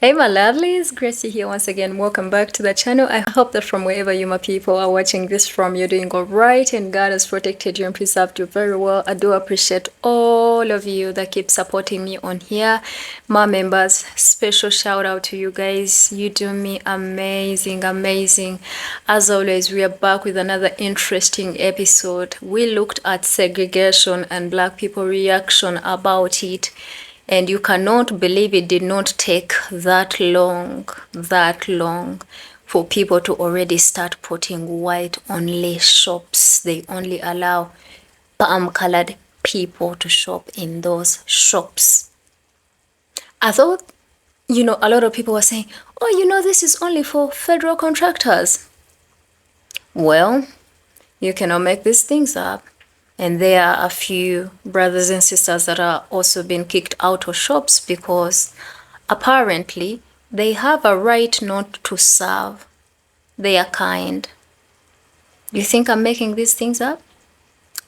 Hey my lovelies, Gracie here once again. Welcome back to the channel. I hope that from wherever you my people are watching this from, you're doing alright and God has protected you and preserved you very well. I do appreciate all of you that keep supporting me on here. My members, special shout out to you guys. You do me amazing. As always, we are back with another interesting episode. We looked at segregation and black people reaction about it. And you cannot believe it did not take that long for people to already start putting white only shops. They only allow palm colored people to shop in those shops. I thought, a lot of people were saying, oh, this is only for federal contractors. Well, you cannot make these things up. And there are a few brothers and sisters that are also being kicked out of shops because apparently they have a right not to serve. They are kind. You think I'm making these things up?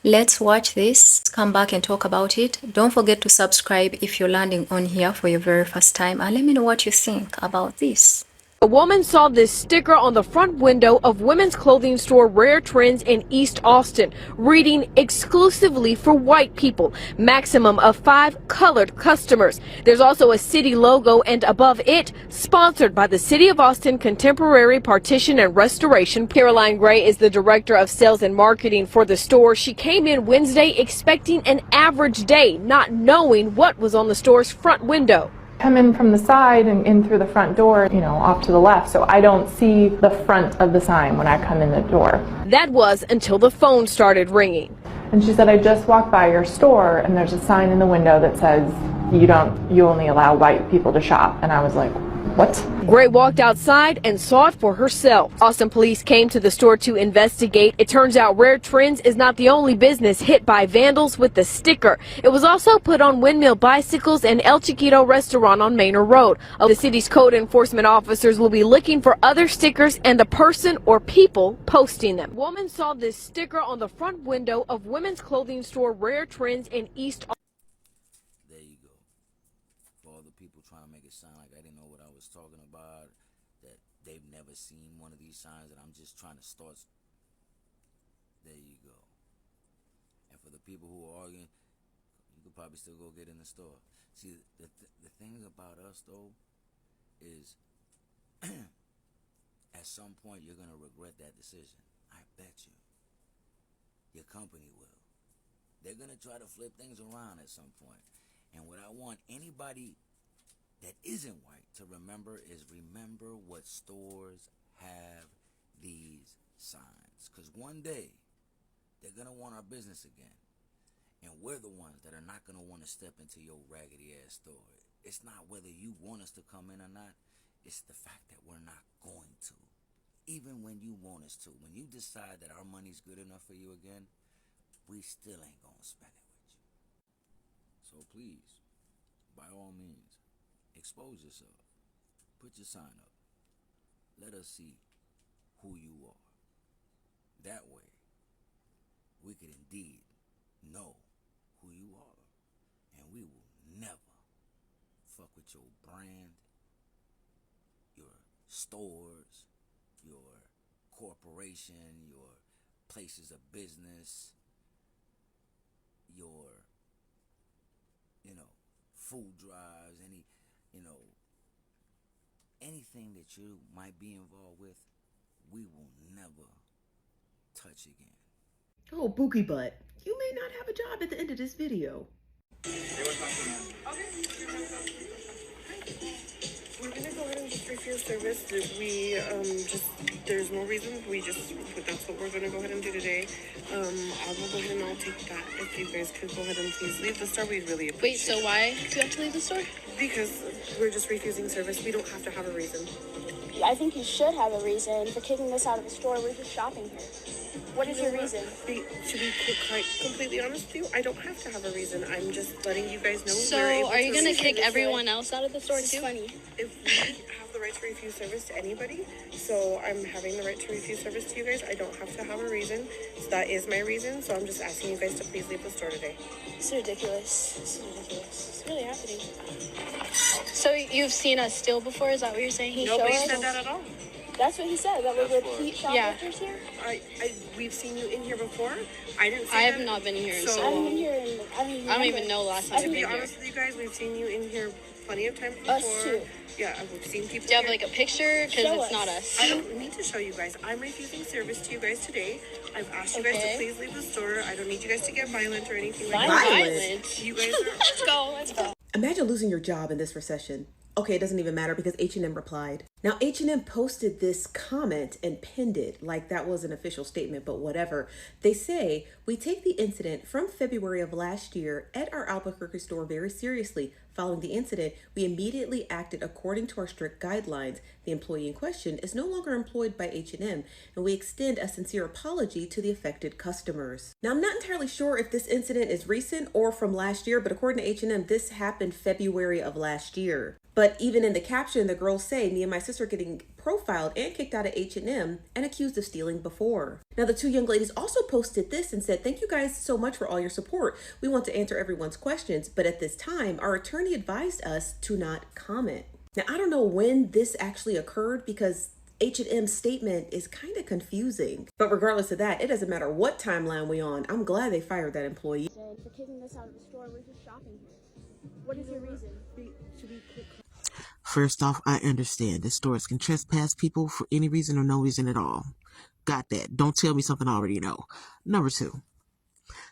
Let's watch this, come back and talk about it. Don't forget to subscribe if you're landing on here for your very first time, and let me know what you think about this. A woman saw this sticker on the front window of women's clothing store Rare Trends in East Austin, reading exclusively for white people, maximum of 5 colored customers. There's also a city logo and above it, sponsored by the City of Austin Contemporary Partition and Restoration. Caroline Gray is the director of sales and marketing for the store. She came in Wednesday expecting an average day, not knowing what was on the store's front window. Come in from the side and in through the front door, off to the left, so I don't see the front of the sign when I come in the door. That was until the phone started ringing. And she said, I just walked by your store and there's a sign in the window that says you only allow white people to shop. And I was like, what? Gray walked outside and saw it for herself. Austin police came to the store to investigate. It turns out Rare Trends is not the only business hit by vandals with the sticker. It was also put on Windmill Bicycles and El Chiquito restaurant on Manor Road. The city's code enforcement officers will be looking for other stickers and the person or people posting them. Woman saw this sticker on the front window of women's clothing store Rare Trends in East Austin. There you go. For all the people trying to make it sound like I didn't know what I was talking about, that they've never seen one of these signs, that I'm just trying to start. There you go. And for the people who are arguing, you could probably still go get in the store. See, the thing about us, though, is at some point you're going to regret that decision. I bet you. Your company will. They're going to try to flip things around at some point. And what I want anybody that isn't white to remember is remember what stores have these signs. Because one day, they're going to want our business again. And we're the ones that are not going to want to step into your raggedy ass store. It's not whether you want us to come in or not. It's the fact that we're not going to. Even when you want us to. When you decide that our money's good enough for you again, we still ain't going to spend it with you. So please, by all means, expose yourself. Put your sign up. Let us see who you are. That way, we could indeed know who you are. And we will never fuck with your brand, your stores, your corporation, your places of business, your food drives, anything that you might be involved with, we will never touch again. Oh, Boogie Butt, you may not have a job at the end of this video. We're gonna go ahead and just refuse service. There's no reason. That's what we're gonna go ahead and do today. I will go ahead and I'll take that. If you guys could go ahead and please leave the store, we'd really appreciate it. Wait, so why do you have to leave the store? Because we're just refusing service. We don't have to have a reason. I think you should have a reason for kicking us out of the store. We're just shopping here. What is your reason? To be completely honest with you, I don't have to have a reason. I'm just letting you guys know. So, we're able are you to gonna refuse kick this everyone right. else out of the store This is too? funny. If we have the right to refuse service to anybody, so I'm having the right to refuse service to you guys. I don't have to have a reason. So that is my reason. So I'm just asking you guys to please leave the store today. This is ridiculous. This is ridiculous. It's really happening. So you've seen us steal before? Is that what you're saying? Nobody said that at all. That's what he said. That we're repeat shoplifters here. We've seen you in here before. I didn't. I have not been here in so So- long. I haven't been here in. I don't even know the last time To I've be been here. honest with you guys, we've seen you in here plenty of times before. Us too. Yeah, we've seen people. Do you have here. like a picture? Because Show it's us. not us. I don't need to show you guys. I'm refusing service to you guys today. I've asked you guys to Okay. please leave the store. I don't need you guys to get violent or anything Violent. like that. Violent? You guys are. Let's go. Let's go. Imagine losing your job in this recession. Okay, it doesn't even matter because H&M replied. Now, H&M posted this comment and pinned it like that was an official statement, but whatever. They say, we take the incident from February of last year at our Albuquerque store very seriously. Following the incident, we immediately acted according to our strict guidelines. The employee in question is no longer employed by H&M, and we extend a sincere apology to the affected customers. Now, I'm not entirely sure if this incident is recent or from last year, but according to H&M, this happened February of last year. But even in the caption, the girls say, me and my sister getting profiled and kicked out of H&M and accused of stealing before. Now, the two young ladies also posted this and said, thank you guys so much for all your support. We want to answer everyone's questions, but at this time, our attorney advised us to not comment. Now, I don't know when this actually occurred because H&M's statement is kind of confusing. But regardless of that, it doesn't matter what timeline we on. I'm glad they fired that employee. For kicking us out of the store, we're just shopping here. What is your reason? First off, I understand that stores can trespass people for any reason or no reason at all. Got that. Don't tell me something I already know. Number two,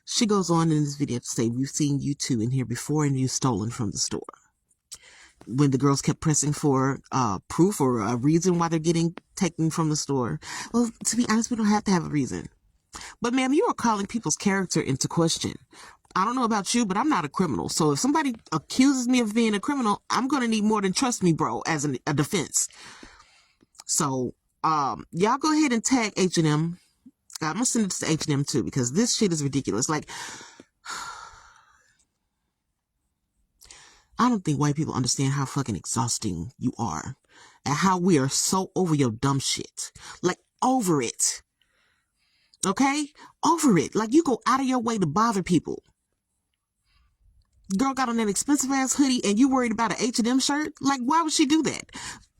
she goes on in this video to say, we've seen you two in here before and you've stolen from the store. When the girls kept pressing for proof or a reason why they're getting taken from the store. Well, to be honest, we don't have to have a reason. But ma'am, you are calling people's character into question. I don't know about you, but I'm not a criminal. So if somebody accuses me of being a criminal, I'm going to need more than trust me, bro, as a defense. So, y'all go ahead and tag H&M. I'm going to send it to H&M too, because this shit is ridiculous. Like, I don't think white people understand how fucking exhausting you are and how we are so over your dumb shit. Like, over it. Okay? Over it. Like, you go out of your way to bother people. Girl got on that expensive ass hoodie and you worried about an H&M shirt? Like, why would she do that?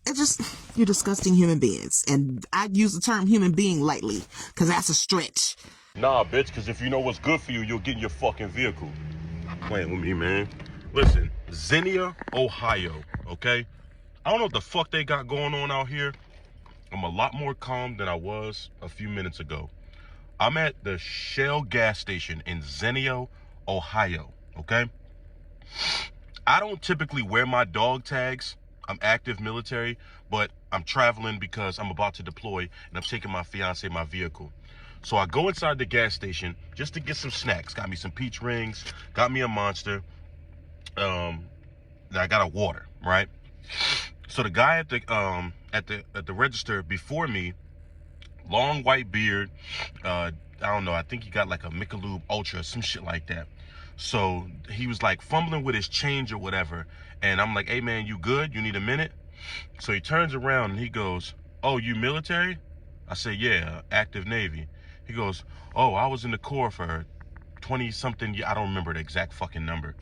It's just, you're disgusting human beings. And I use the term human being lightly, because that's a stretch. Nah, bitch, because if you know what's good for you, you'll get in your fucking vehicle. Playing with me, man. Listen, Xenia, Ohio, okay? I don't know what the fuck they got going on out here. I'm a lot more calm than I was a few minutes ago. I'm at the Shell gas station in Xenia, Ohio, okay? I don't typically wear my dog tags. I'm active military, but I'm traveling because I'm about to deploy and I'm taking my fiance in my vehicle. So I go inside the gas station just to get some snacks. Got me some peach rings, got me a Monster. Then I got a water, right? So the guy at the register before me, long white beard, I don't know, I think he got like a Michelob Ultra, some shit like that. So he was like fumbling with his change or whatever. And I'm like, hey man, you good? You need a minute? So he turns around and he goes, oh, you military? I said, yeah, active Navy. He goes, oh, I was in the Corps for 20 something. I don't remember the exact fucking number.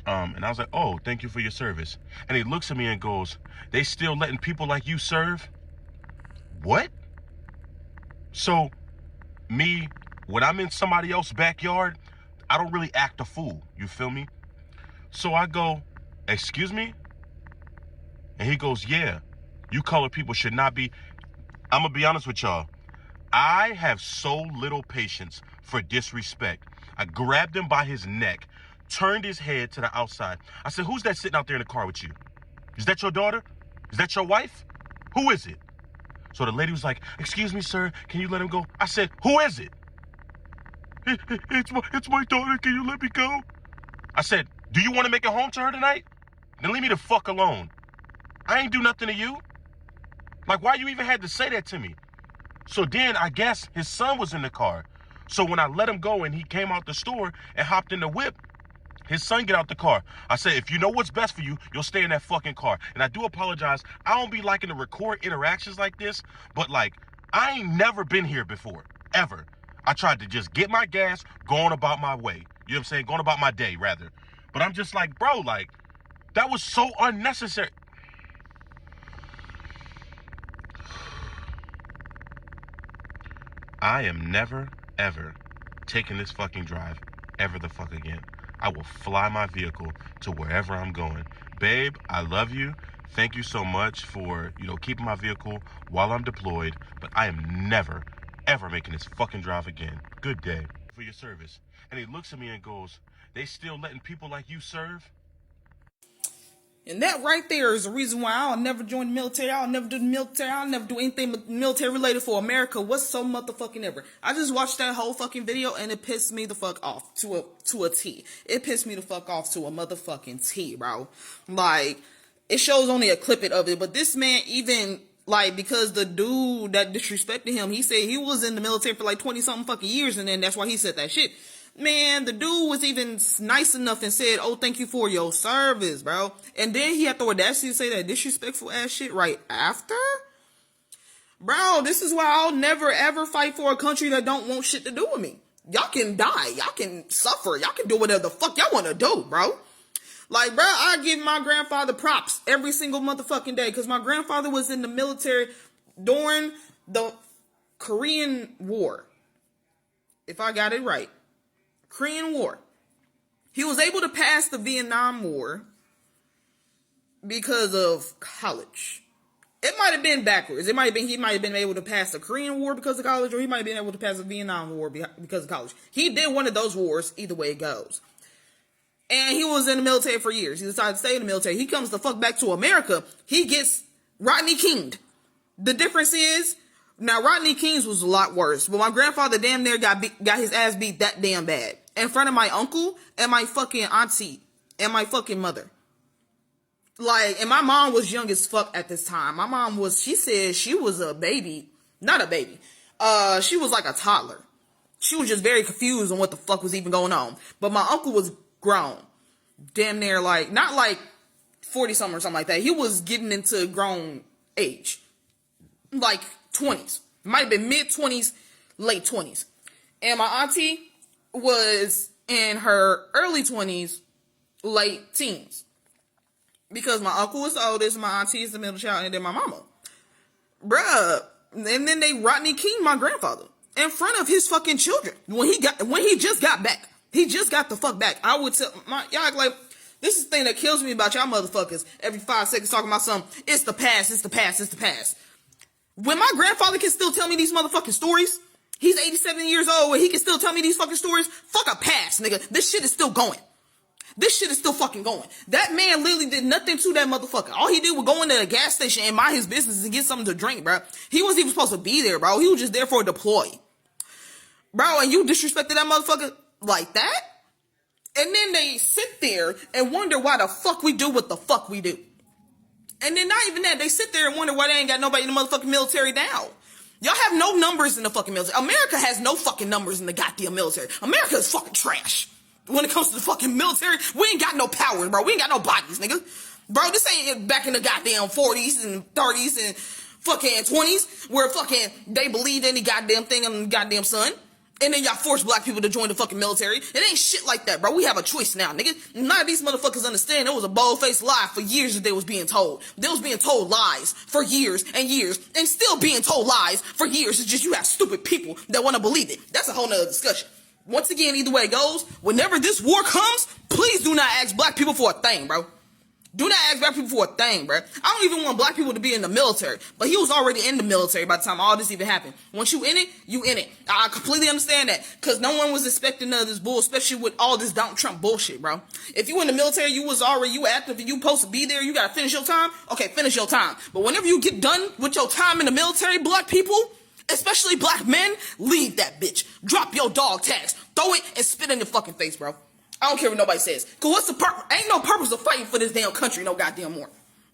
And I was like, oh, thank you for your service. And he looks at me and goes, they still letting people like you serve? What? So me, when I'm in somebody else's backyard, I don't really act a fool. You feel me? So I go, excuse me? And he goes, yeah, you colored people should not be. I'm going to be honest with y'all. I have so little patience for disrespect. I grabbed him by his neck, turned his head to the outside. I said, who's that sitting out there in the car with you? Is that your daughter? Is that your wife? Who is it? So the lady was like, excuse me, sir, can you let him go? I said, who is it? It's my daughter. Can you let me go? I said, do you want to make it home to her tonight? Then leave me the fuck alone. I ain't do nothing to you. Like, why you even had to say that to me? So then I guess his son was in the car. So when I let him go and he came out the store and hopped in the whip, his son get out the car. I said, if you know what's best for you, you'll stay in that fucking car. And I do apologize. I don't be liking to record interactions like this, but like, I ain't never been here before, ever. I tried to just get my gas, going about my way. You know what I'm saying? Going about my day, rather. But I'm just like, bro, like, that was so unnecessary. I am never, ever taking this fucking drive ever the fuck again. I will fly my vehicle to wherever I'm going. Babe, I love you. Thank you so much for, keeping my vehicle while I'm deployed. But I am never, ever making this fucking drive again. Good day for your service. And he looks at me and goes, they still letting people like you serve? And that right there is the reason why I'll never join the military. I'll never do the military. I'll never do anything military related for America whatsoever motherfucking ever. I just watched that whole fucking video and it pissed me the fuck off to a T. It pissed me the fuck off to a motherfucking T, bro. Like, it shows only a clip of it, but this man even, like, because the dude that disrespected him, he said he was in the military for like 20 something fucking years, and then that's why he said that shit. Man, the dude was even nice enough and said, oh, thank you for your service, bro. And then he had the audacity to say that disrespectful ass shit right after? Bro, this is why I'll never ever fight for a country that don't want shit to do with me. Y'all can die. Y'all can suffer. Y'all can do whatever the fuck y'all want to do, bro. Like, bro, I give my grandfather props every single motherfucking day because my grandfather was in the military during the Korean War. If I got it right. Korean War. He was able to pass the Vietnam War because of college. It might have been backwards. He might have been able to pass the Korean War because of college, or he might have been able to pass the Vietnam War because of college. He did one of those wars, either way it goes. And he was in the military for years. He decided to stay in the military. He comes the fuck back to America. He gets Rodney King'd. The difference is, now Rodney King's was a lot worse, but my grandfather damn near got his ass beat that damn bad in front of my uncle and my fucking auntie and my fucking mother. Like, and my mom was young as fuck at this time. My mom she said she was a baby, not a baby. She was like a toddler. She was just very confused on what the fuck was even going on. But my uncle was grown. Damn near like, not like 40 something or something like that. He was getting into grown age. Like 20s. Might have been mid 20s, late 20s. And my auntie was in her early 20s, late teens. Because my uncle was the oldest, my auntie is the middle child, and then my mama. Bruh. And then they Rodney King, my grandfather, in front of his fucking children. When he just got back. He just got the fuck back. I would tell y'all, like, this is the thing that kills me about y'all motherfuckers. Every 5 seconds talking about something. It's the past, it's the past, it's the past. When my grandfather can still tell me these motherfucking stories, he's 87 years old and he can still tell me these fucking stories, fuck a past, nigga. This shit is still going. This shit is still fucking going. That man literally did nothing to that motherfucker. All he did was go into a gas station and mind his business and get something to drink, bro. He wasn't even supposed to be there, bro. He was just there for a deploy. Bro, and you disrespected that motherfucker like that? And then they sit there and wonder why the fuck we do what the fuck we do. And then not even that, they sit there and wonder why they ain't got nobody in the motherfucking military now. Y'all have no numbers in the fucking military. America has no fucking numbers in the goddamn military. America is fucking trash. When it comes to the fucking military, we ain't got no powers, bro. We ain't got no bodies, nigga. Bro, this ain't back in the goddamn 40s and 30s and fucking 20s where fucking they believed any goddamn thing on the goddamn sun. And then y'all force black people to join the fucking military. It ain't shit like that, bro. We have a choice now, nigga. None of these motherfuckers understand it was a bold-faced lie for years that they was being told. They was being told lies for years and years and still being told lies for years. It's just you have stupid people that want to believe it. That's a whole nother discussion. Once again, either way it goes, whenever this war comes, please do not ask black people for a thing, bro. Do not ask black people for a thing, bro. I don't even want black people to be in the military. But he was already in the military by the time all this even happened. Once you in it, you in it. I completely understand that. Because no one was expecting none of this bull, especially with all this Donald Trump bullshit, bro. If you in the military, you active, and you supposed to be there, you got to finish your time. Okay, finish your time. But whenever you get done with your time in the military, black people, especially black men, leave that bitch. Drop your dog tags. Throw it and spit in your fucking face, bro. I don't care what nobody says. Cause what's the purpose? Ain't no purpose of fighting for this damn country no goddamn more.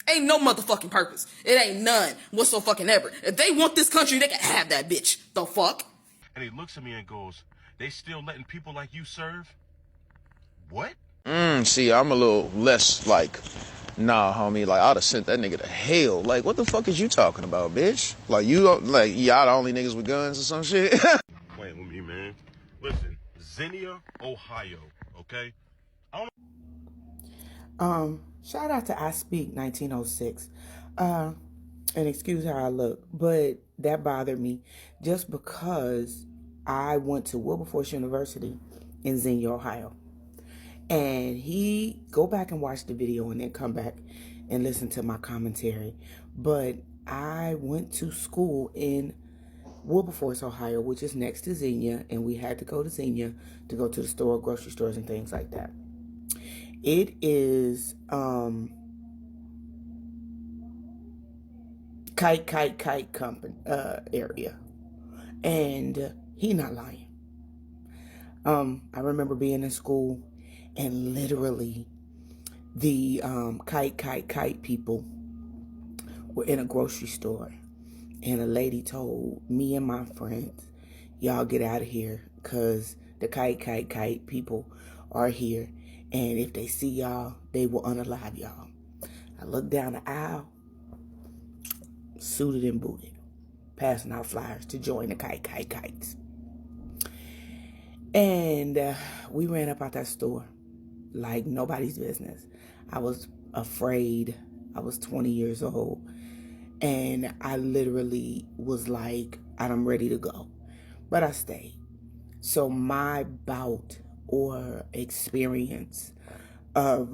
Ain't no motherfucking purpose. It ain't none whatsoever. If they want this country, they can have that bitch. The fuck? And he looks at me and goes, they still letting people like you serve? What? See, I'm a little less like, nah, homie, like, I'd have sent that nigga to hell. Like, what the fuck is you talking about, bitch? Like, you don't, like, y'all the only niggas with guns or some shit? Playing with me, man. Listen, Ytea, Ohio, okay? Shout out to I Speak 1906. And excuse how I look, but that bothered me just because I went to Wilberforce University in Xenia, Ohio. And go back and watch the video and then come back and listen to my commentary. But I went to school in Wilberforce, Ohio, which is next to Xenia, and we had to go to Xenia to go to the store, grocery stores, and things like that. It is kite company area, and he not lying. I remember being in school, and literally the kite people were in a grocery store, and a lady told me and my friends, y'all get out of here, because the kite people are here, and if they see y'all, they will unalive y'all. I looked down the aisle, suited and booted, passing out flyers to join the kites. And we ran up out that store like nobody's business. I was afraid. I was 20 years old. And I literally was like, I'm ready to go. But I stayed. So my bout or experience of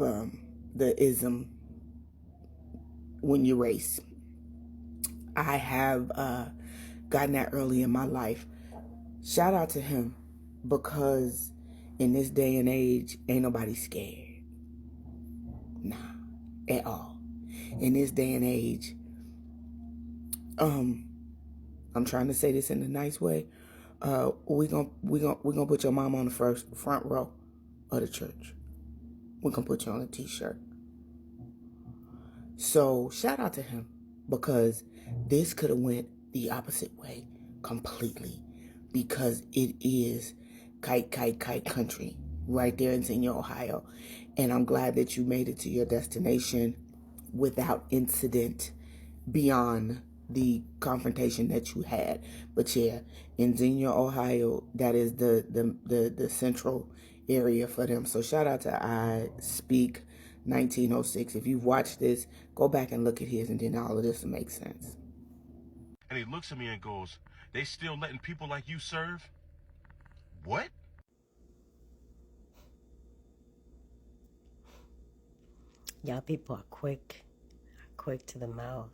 the ism when you race, I have gotten that early in my life. Shout out to him, because in this day and age, ain't nobody scared. Nah, at all. In this day and age, I'm trying to say this in a nice way. We gonna put your mom on the front row of the church. We're gonna put you on a t-shirt. So shout out to him, because this could have went the opposite way completely, because it is kite country right there in Xenia, Ohio. And I'm glad that you made it to your destination without incident beyond the confrontation that you had. But yeah, in Xenia, Ohio, that is the central area for them. So shout out to I Speak 1906. If you've watched this, go back and look at his, and then all of this will make sense. And he looks at me and goes, they still letting people like you serve? What? Y'all people are quick to the mouth.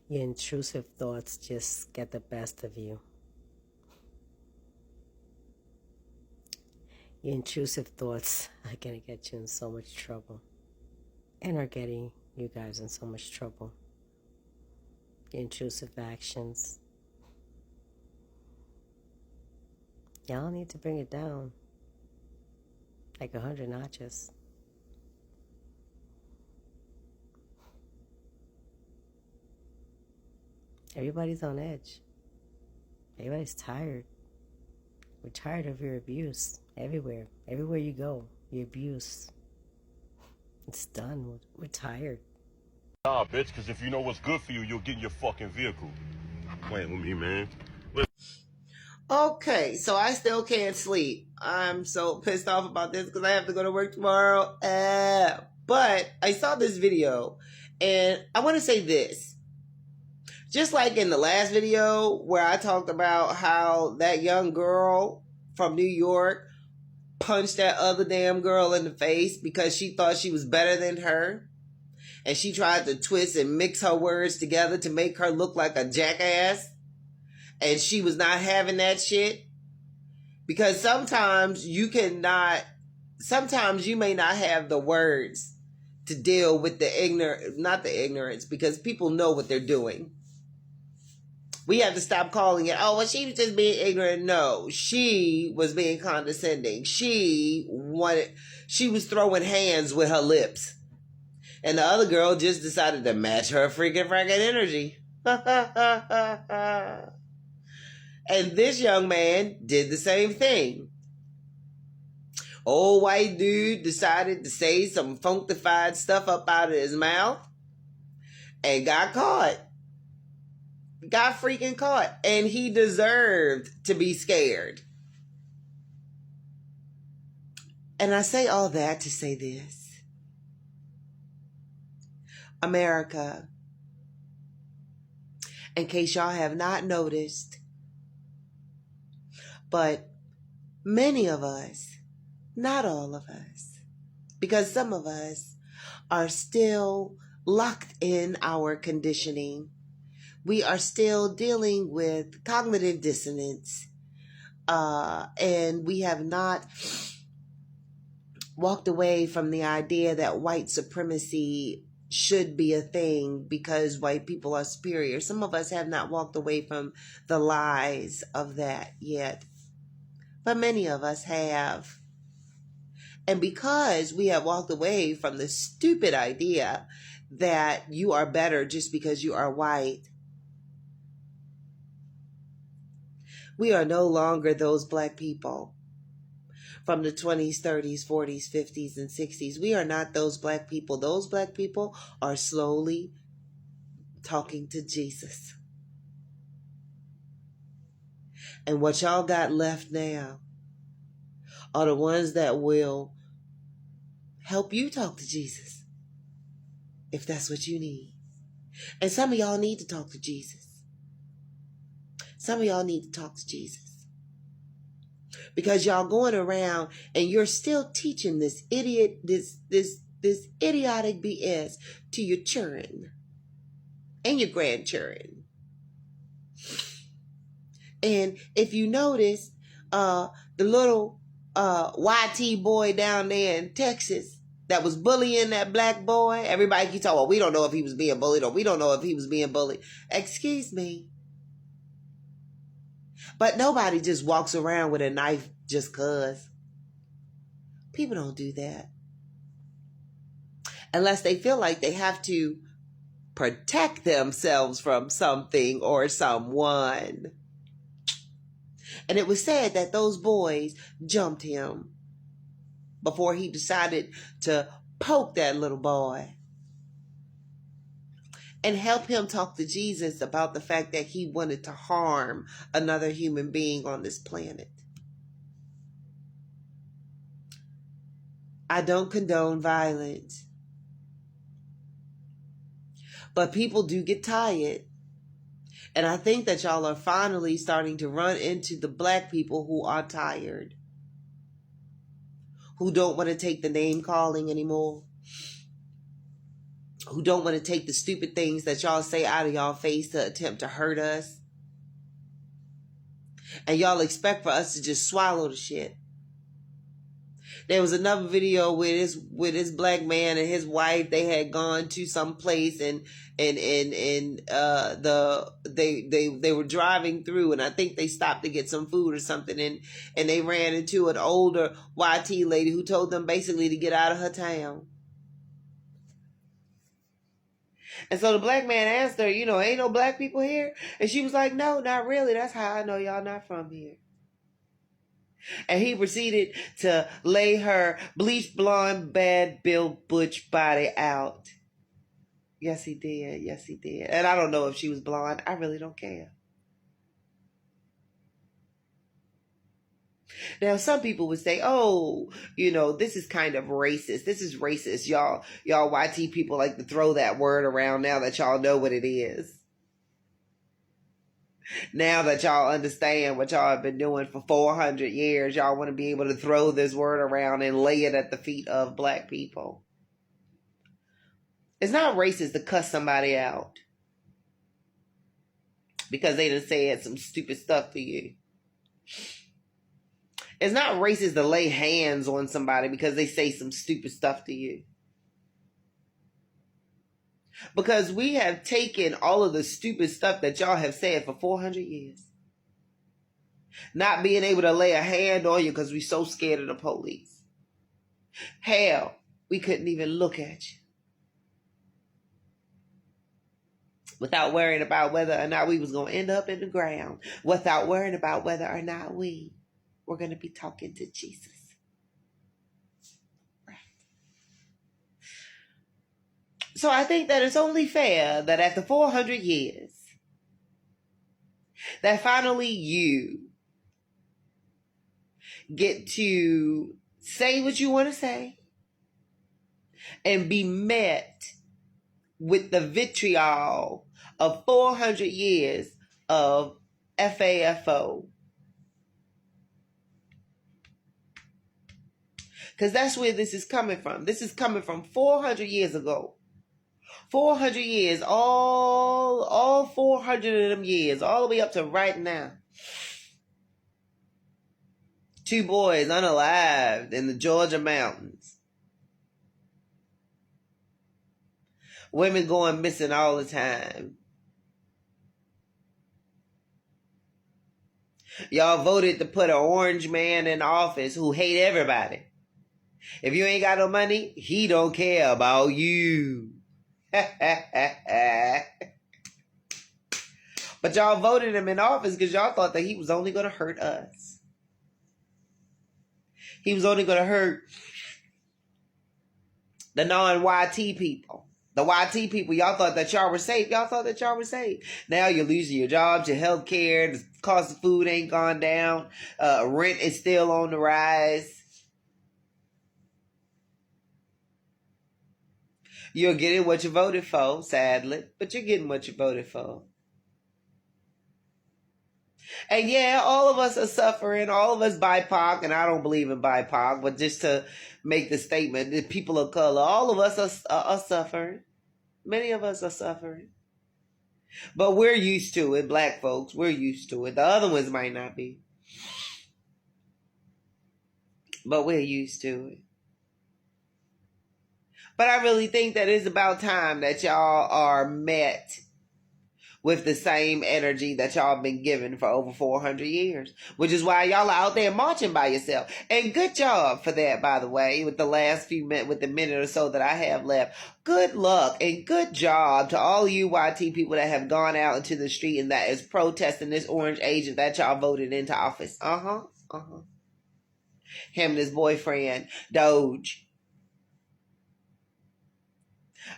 Your intrusive thoughts just get the best of you. Your intrusive thoughts are going to get you in so much trouble, and are getting you guys in so much trouble. Your intrusive actions. Y'all need to bring it down like 100 notches. Everybody's on edge. Everybody's tired. We're tired of your abuse everywhere. Everywhere you go, your abuse. It's done. We're tired. Nah, bitch, because if you know what's good for you, you'll get in your fucking vehicle. Playing with me, man. Okay, so I still can't sleep. I'm so pissed off about this because I have to go to work tomorrow. But I saw this video, and I want to say this. Just like in the last video where I talked about how that young girl from New York punched that other damn girl in the face because she thought she was better than her. And she tried to twist and mix her words together to make her look like a jackass. And she was not having that shit. Because sometimes you may not have the words to deal with not the ignorance, because people know what they're doing. We have to stop calling it, oh, well, she was just being ignorant. No, she was being condescending. She was throwing hands with her lips. And the other girl just decided to match her freaking energy. And this young man did the same thing. Old white dude decided to say some funkified stuff up out of his mouth and got caught. Got freaking caught. And he deserved to be scared. And I say all that to say this. America, in case y'all have not noticed, but many of us, not all of us, because some of us are still locked in our conditioning. We are still dealing with cognitive dissonance, and we have not walked away from the idea that white supremacy should be a thing because white people are superior. Some of us have not walked away from the lies of that yet, but many of us have. And because we have walked away from the stupid idea that you are better just because you are white, we are no longer those black people from the 20s, 30s, 40s, 50s, and 60s. We are not those black people. Those black people are slowly talking to Jesus. And what y'all got left now are the ones that will help you talk to Jesus, if that's what you need. And some of y'all need to talk to Jesus. Some of y'all need to talk to Jesus. Because y'all going around and you're still teaching this idiotic BS to your children and your grandchildren. And if you notice, the little YT boy down there in Texas that was bullying that black boy, everybody keeps talking, well, we don't know if he was being bullied or we don't know if he was being bullied. Excuse me. But nobody just walks around with a knife just cuz. People don't do that. Unless they feel like they have to protect themselves from something or someone. And it was said that those boys jumped him before he decided to poke that little boy and help him talk to Jesus about the fact that he wanted to harm another human being on this planet. I don't condone violence, but people do get tired. And I think that y'all are finally starting to run into the black people who are tired, who don't want to take the name calling anymore, who don't want to take the stupid things that y'all say out of y'all face to attempt to hurt us. And y'all expect for us to just swallow the shit. There was another video with this black man and his wife. They had gone to some place and they were driving through, and I think they stopped to get some food or something, and they ran into an older YT lady who told them basically to get out of her town. And so the black man asked her, ain't no black people here? And she was like, no, not really. That's how I know y'all not from here. And he proceeded to lay her bleached blonde, bad built butch body out. Yes, he did. Yes, he did. And I don't know if she was blonde. I really don't care. Now, some people would say, oh, this is kind of racist. This is racist. Y'all YT people like to throw that word around now that y'all know what it is. Now that y'all understand what y'all have been doing for 400 years, y'all want to be able to throw this word around and lay it at the feet of black people. It's not racist to cuss somebody out because they done said some stupid stuff to you. It's not racist to lay hands on somebody because they say some stupid stuff to you. Because we have taken all of the stupid stuff that y'all have said for 400 years. Not being able to lay a hand on you because we're so scared of the police. Hell, we couldn't even look at you. without worrying about whether or not we was going to end up in the ground, without worrying about whether or not we were going to be talking to Jesus. Right. So I think that it's only fair that after 400 years, that finally you get to say what you want to say and be met with the vitriol of 400 years of FAFO. Because that's where this is coming from. This is coming from 400 years ago. 400 years, all 400 of them years, all the way up to right now. 2 boys unalived in the Georgia mountains. Women going missing all the time. Y'all voted to put an orange man in office who hate everybody. If you ain't got no money, he don't care about you. But y'all voted him in office because y'all thought that he was only going to hurt us. He was only going to hurt the non-YT people. The YT people, y'all thought that y'all were safe. Y'all thought that y'all were safe. Now you're losing your jobs, your health care, the cost of food ain't gone down. Rent is still on the rise. You're getting what you voted for, sadly. But you're getting what you voted for. And yeah, all of us are suffering. All of us BIPOC, and I don't believe in BIPOC, but just to make the statement, that people of color, all of us are suffering. Many of us are suffering. But we're used to it, black folks. We're used to it. The other ones might not be. But we're used to it. But I really think that it's about time that y'all are met with the same energy that y'all been given for over 400 years. Which is why y'all are out there marching by yourself. And good job for that, by the way, with the last few minutes, with the minute or so that I have left. Good luck and good job to all you YT people that have gone out into the street and that is protesting this orange agent that y'all voted into office. Him and his boyfriend, Doge.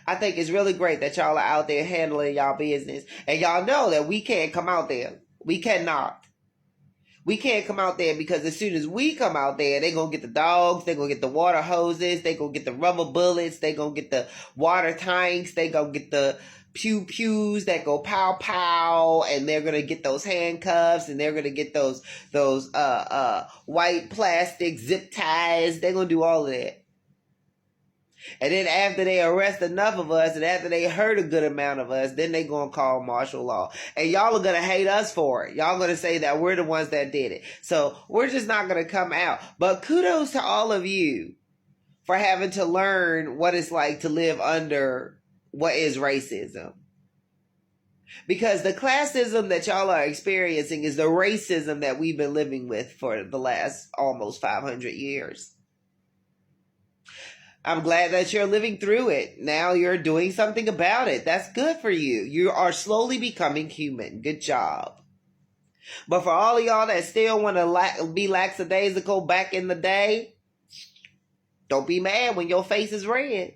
I think it's really great that y'all are out there handling y'all business. And y'all know that we can't come out there. We cannot. We can't come out there because as soon as we come out there, they're going to get the dogs, they're going to get the water hoses, they're going to get the rubber bullets, they're going to get the water tanks, they're going to get the pew-pews that go pow-pow, and they're going to get those handcuffs, and they're going to get those white plastic zip ties. They're going to do all of that. And then after they arrest enough of us and after they hurt a good amount of us, then they going to call martial law. And y'all are going to hate us for it. Y'all going to say that we're the ones that did it. So we're just not going to come out. But kudos to all of you for having to learn what it's like to live under what is racism. Because the classism that y'all are experiencing is the racism that we've been living with for the last almost 500 years. I'm glad that you're living through it. Now you're doing something about it. That's good for you. You are slowly becoming human. Good job. But for all of y'all that still want to be lackadaisical back in the day, don't be mad when your face is red.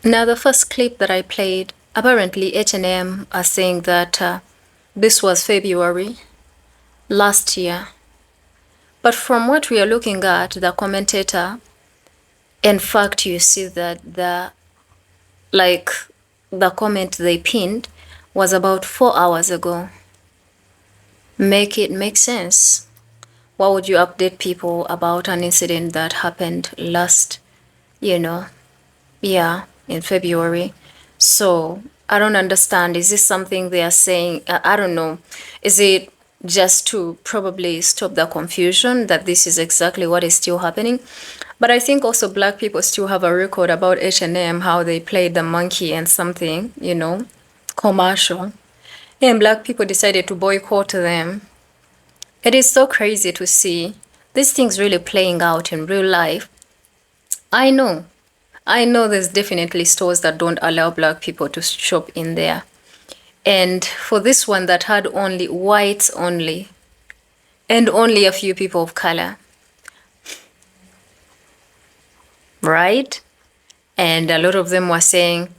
Now, the first clip that I played, apparently H&M are saying that this was February last year. But from what we are looking at, the commentator, in fact, you see that the comment they pinned was about 4 hours ago. Make it make sense. Why would you update people about an incident that happened last, in February? So I don't understand. Is this something they are saying? I don't know. Is it just to probably stop the confusion that this is exactly what is still happening? But I think also black people still have a record about H&M, how they played the monkey and something, commercial. And black people decided to boycott them. It is so crazy to see these things really playing out in real life. I know I know there's definitely stores that don't allow black people to shop in there. And for this one that had only whites only, and only a few people of color, right? And a lot of them were saying,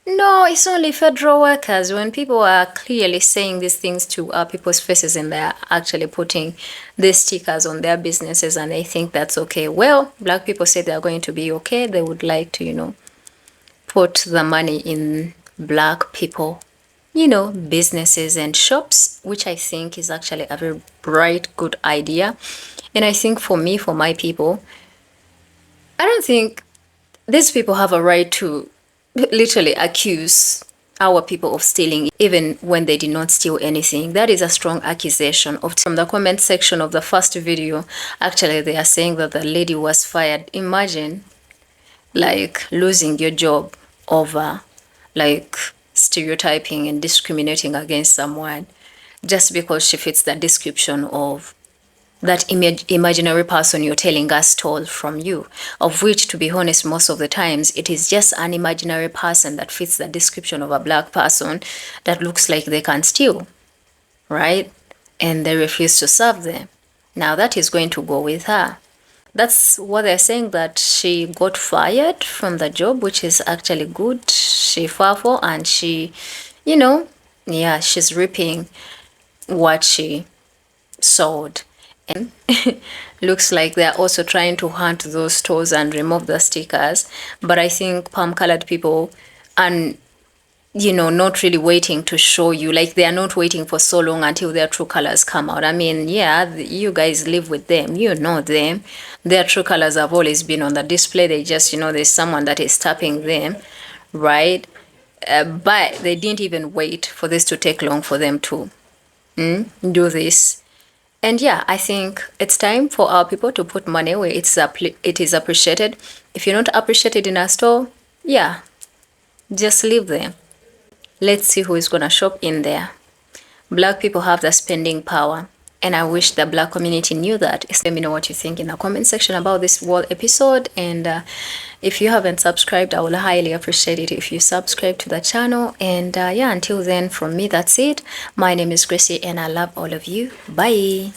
no, it's only federal workers. When people are clearly saying these things to people's faces and they're actually putting these stickers on their businesses and they think that's okay. Well, black people say they're going to be okay. They would like to, put the money in black people, businesses and shops, which I think is actually a very bright, good idea. And I think for me, for my people, I don't think these people have a right to literally accuse our people of stealing even when they did not steal anything. That is a strong accusation. From the comment section of the first video, actually they are saying that the lady was fired. Imagine like losing your job over like stereotyping and discriminating against someone just because she fits the description of that imaginary person you're telling us stole from you, of which, to be honest, most of the times it is just an imaginary person that fits the description of a black person that looks like they can steal, right? And they refuse to serve them. Now that is going to go with her. That's what they're saying, that she got fired from the job, which is actually good. She fought for, and she, yeah, she's reaping what she sowed. And looks like they're also trying to hunt those stores and remove the stickers. But I think palm colored people and not really waiting to show you, like they are not waiting for so long until their true colors come out. I mean, yeah, you guys live with them, you know them. Their true colors have always been on the display. They just, there's someone that is tapping them, right? But they didn't even wait for this to take long for them to do this. And yeah, I think it's time for our people to put money where it is appreciated. If you're not appreciated in a store, yeah, just leave them. Let's see who is going to shop in there. Black people have the spending power. And I wish the black community knew that. Let me know what you think in the comment section about this whole episode. And if you haven't subscribed, I will highly appreciate it if you subscribe to the channel. And yeah, until then, from me, that's it. My name is Gracie and I love all of you. Bye.